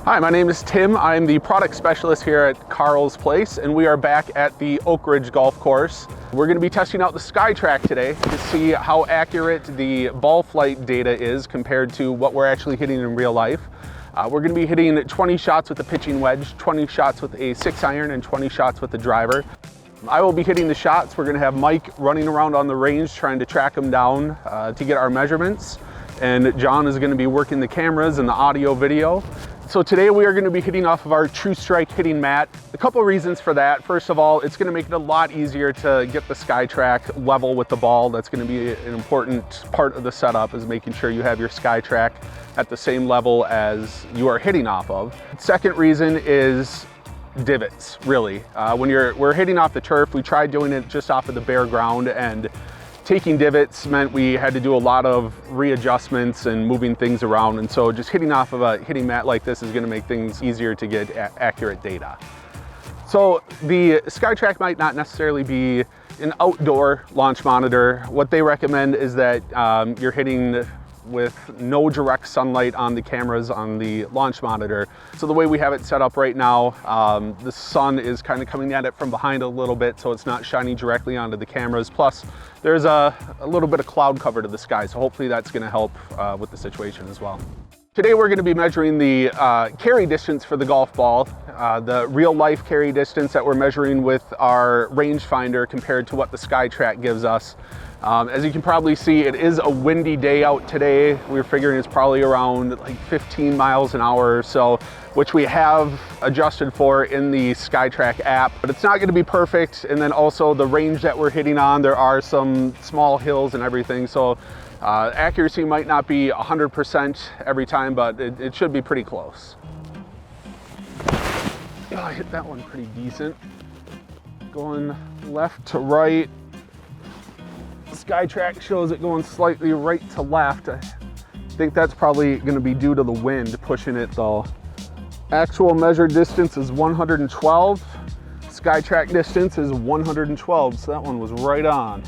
Hi, my name is Tim. I'm the product specialist here at Carl's Place, and we are back at the Oak Ridge Golf Course. We're going to be testing out the SkyTrak today to see how accurate the ball flight data is compared to what we're actually hitting in real life. We're going to be hitting 20 shots with the pitching wedge, 20 shots with a 6-iron, and 20 shots with the driver. I will be hitting the shots. We're going to have Mike running around on the range trying to track them down to get our measurements. And John is going to be working the cameras and the audio video. So today we are going to be hitting off of our True Strike hitting mat. A couple of reasons for that. First of all, it's going to make it a lot easier to get the SkyTrak level with the ball. That's going to be an important part of the setup, is making sure you have your SkyTrak at the same level as you are hitting off of. Second reason is divots, really. When we're hitting off the turf, we tried doing it just off of the bare ground, and taking divots meant we had to do a lot of readjustments and moving things around. And so just hitting off of a hitting mat like this is going to make things easier to get accurate data. So the SkyTrak might not necessarily be an outdoor launch monitor. What they recommend is that you're hitting with no direct sunlight on the cameras on the launch monitor. So the way we have it set up right now, the sun is kind of coming at it from behind a little bit, so it's not shining directly onto the cameras. Plus, there's a little bit of cloud cover to the sky, so hopefully that's going to help with the situation as well. Today we're going to be measuring the carry distance for the golf ball, the real life carry distance that we're measuring with our rangefinder compared to what the SkyTrak gives us. As you can probably see, it is a windy day out today. We're figuring it's probably around like 15 miles an hour or so, which we have adjusted for in the SkyTrak app, but it's not going to be perfect. And then also the range that we're hitting on, there are some small hills and everything. So accuracy might not be 100% every time, but it should be pretty close. Oh, I hit that one pretty decent. Going left to right. SkyTrak shows it going slightly right to left. I think that's probably going to be due to the wind pushing it though. Actual measured distance is 112. SkyTrak distance is 112, so that one was right on.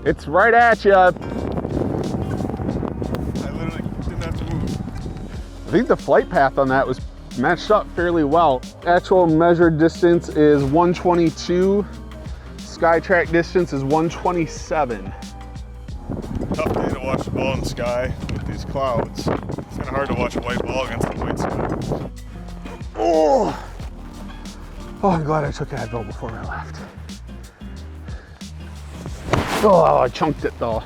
It's right at you. I literally didn't have to move. I think the flight path on that was matched up fairly well. Actual measured distance is 122. SkyTrak distance is 127. Tough day to watch the ball in the sky with these clouds. It's kind of hard to watch a white ball against the white sky. Oh, I'm glad I took Advil before I left. Oh, I chunked it though.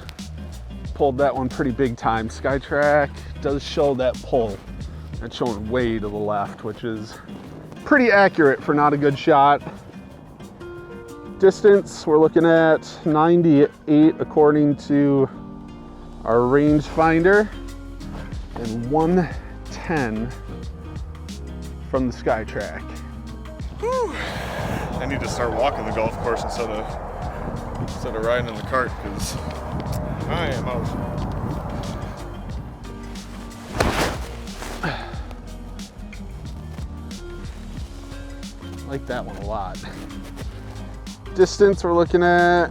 Pulled that one pretty big time. SkyTrak does show that pull. That's showing way to the left, which is pretty accurate for not a good shot. Distance, we're looking at 98 according to our rangefinder, and 110 from the SkyTrak. Whew. I need to start walking the golf course instead of riding in the cart, because I am out. Like that one a lot. Distance, we're looking at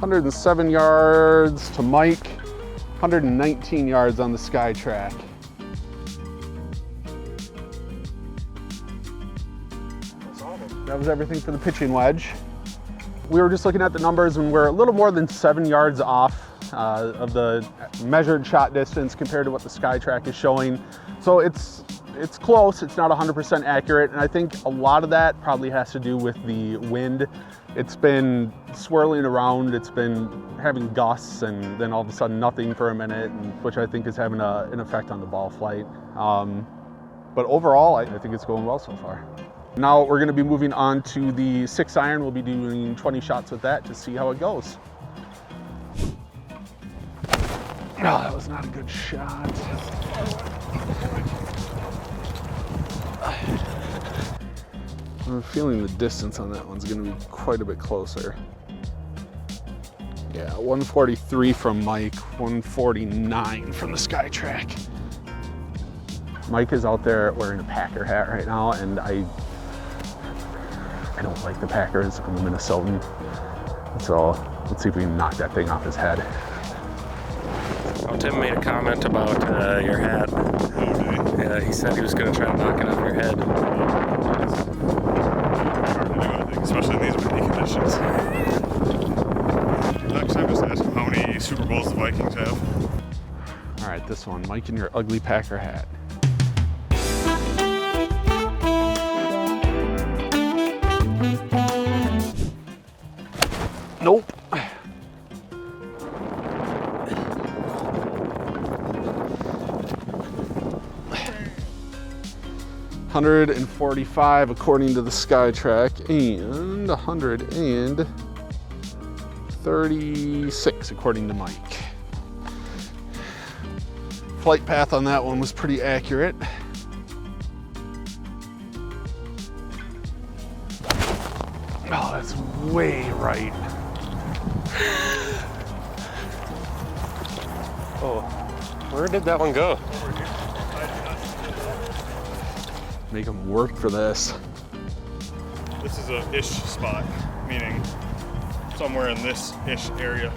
107 yards to Mike, 119 yards on the SkyTrak. That was everything for the pitching wedge. We were just looking at the numbers, and we're a little more than 7 yards off of the measured shot distance compared to what the SkyTrak is showing. So it's close, it's not 100% accurate, and I think a lot of that probably has to do with the wind. It's been swirling around, it's been having gusts, and then all of a sudden nothing for a minute, which I think is having an effect on the ball flight. But overall, I think it's going well so far. Now we're going to be moving on to the 6-iron. We'll be doing 20 shots with that to see how it goes. Oh, that was not a good shot. I'm feeling the distance on that one's going to be quite a bit closer. Yeah, 143 from Mike, 149 from the SkyTrak. Mike is out there wearing a Packer hat right now, and I don't like the Packers. I'm a Minnesotan. So let's see if we can knock that thing off his head. I Tim made a comment about your hat. Okay. Yeah, he said he was going to try to knock it off your head. Hard to do, I think, especially in these windy conditions. Next time, just ask him how many Super Bowls the Vikings have. All right, this one, Mike in your ugly Packer hat. Nope. $145 according to the SkyTrak, and $136 according to Mike. Flight path on that one was pretty accurate. Oh, that's way right. Oh, where did that one go? Make them work for this. This is a ish spot, meaning somewhere in this ish area.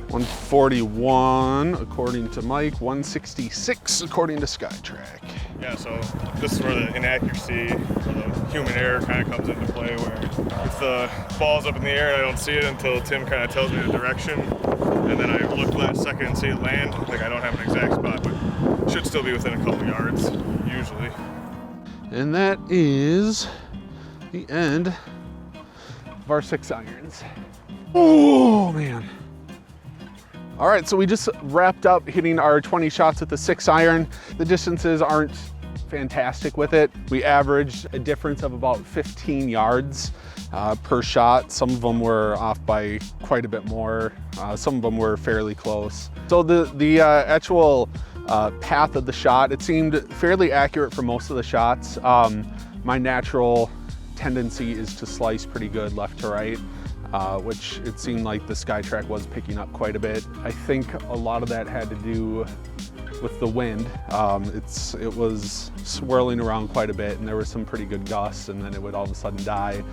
141 according to Mike, 166 according to SkyTrak. Yeah, so this is where the inaccuracy or the human error kind of comes into play, where if the ball's up in the air and I don't see it until Tim kind of tells me the direction, and then I look last second and see it land, like I don't have an exact spot, but should still be within a couple yards, usually. And that is the end of our 6 irons. Oh man. All right, so we just wrapped up hitting our 20 shots with the 6 iron. The distances aren't fantastic with it. We averaged a difference of about 15 yards per shot. Some of them were off by quite a bit more. Some of them were fairly close. So the actual path of the shot, it seemed fairly accurate for most of the shots. My natural tendency is to slice pretty good left to right. Which it seemed like the SkyTrak was picking up quite a bit. I think a lot of that had to do with the wind. It was swirling around quite a bit, and there were some pretty good gusts, and then it would all of a sudden die.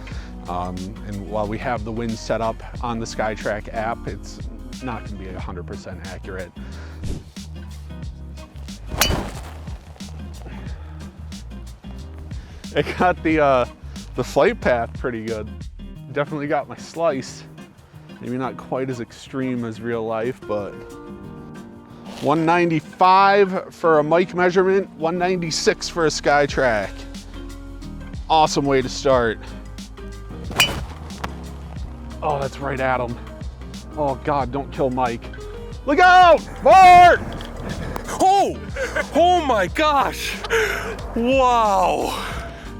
And while we have the wind set up on the SkyTrak app, it's not going to be 100% accurate. I got the flight path pretty good. Definitely got my slice. Maybe not quite as extreme as real life, but 195 for a Mike measurement, 196 for a SkyTrak. Awesome way to start. Oh, that's right at him. Oh God, don't kill Mike. Look out, Bart! Oh, oh my gosh. Wow.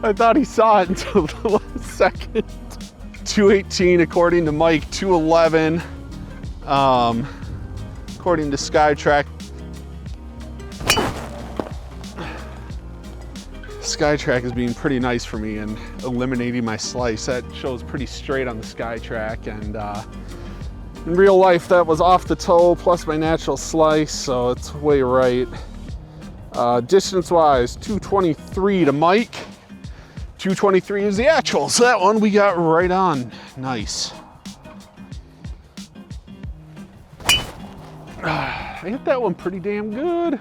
I thought he saw it until the last second. 218 according to Mike, 211 according to SkyTrak. SkyTrak is being pretty nice for me and eliminating my slice. That shows pretty straight on the SkyTrak, and in real life that was off the toe plus my natural slice, so it's way right. Distance wise, 223 to Mike. 223 is the actual, so that one we got right on. Nice. I hit that one pretty damn good.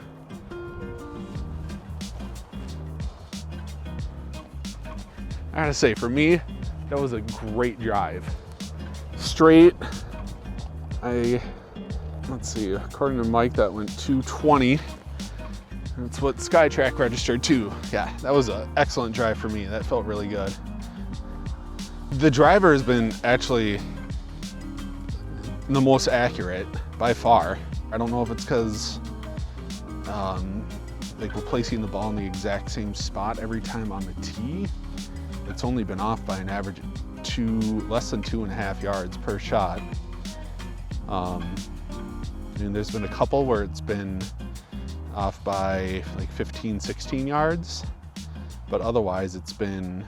I gotta say, for me, that was a great drive. Straight, let's see, according to Mike, that went 220. That's what SkyTrak registered too. Yeah, that was an excellent drive for me. That felt really good. The driver has been actually the most accurate by far. I don't know if it's because like we're placing the ball in the exact same spot every time on the tee. It's only been off by an average less than 2.5 yards per shot. And there's been a couple where it's been off by like 15, 16 yards, but otherwise it's been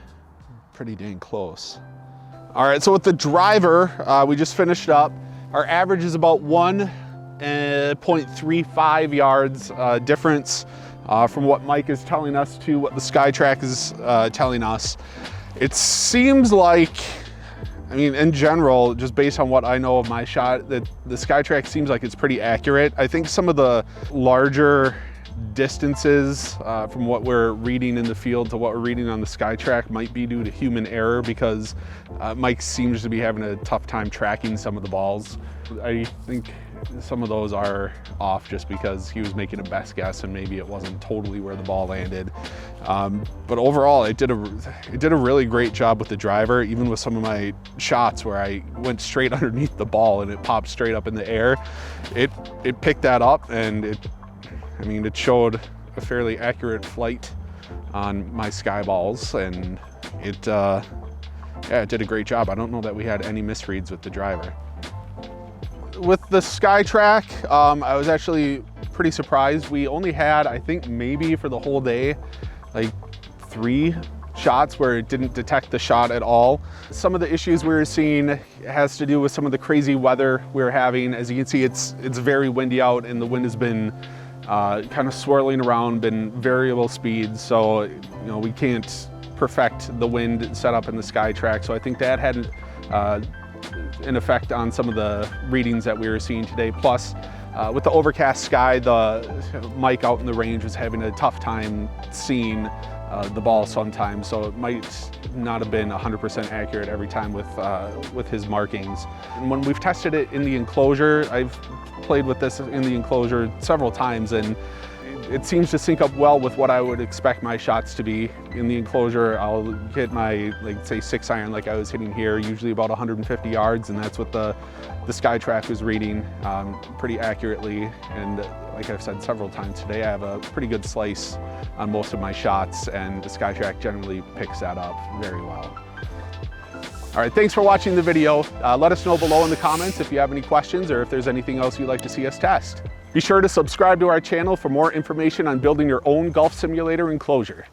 pretty dang close. All right, so with the driver, we just finished up. Our average is about 1.35 yards difference from what Mike is telling us to what the SkyTrak is telling us. It seems like I mean, in general, just based on what I know of my shot, that the SkyTrak seems like it's pretty accurate. I think some of the larger distances from what we're reading in the field to what we're reading on the SkyTrak might be due to human error, because Mike seems to be having a tough time tracking some of the balls. I think some of those are off just because he was making a best guess and maybe it wasn't totally where the ball landed. But overall, it did a really great job with the driver, even with some of my shots where I went straight underneath the ball and it popped straight up in the air. It picked that up, and it showed a fairly accurate flight on my sky balls, and it did a great job. I don't know that we had any misreads with the driver. With the SkyTrak, I was actually pretty surprised. We only had, I think maybe for the whole day, like 3 shots where it didn't detect the shot at all. Some of the issues we were seeing has to do with some of the crazy weather we were having. As you can see, it's very windy out, and the wind has been kind of swirling around, been variable speeds. So, we can't perfect the wind setup in the SkyTrak. So I think that had an effect on some of the readings that we were seeing today. Plus, with the overcast sky, the Mike out in the range was having a tough time seeing the ball sometimes, so it might not have been 100% accurate every time with his markings. And when we've tested it in the enclosure, I've played with this in the enclosure several times, and it seems to sync up well with what I would expect my shots to be. In the enclosure, I'll hit my, say 6-iron like I was hitting here, usually about 150 yards, and that's what the SkyTrak was reading pretty accurately. And like I've said several times today, I have a pretty good slice on most of my shots, and the SkyTrak generally picks that up very well. All right, thanks for watching the video. Let us know below in the comments if you have any questions or if there's anything else you'd like to see us test. Be sure to subscribe to our channel for more information on building your own golf simulator enclosure.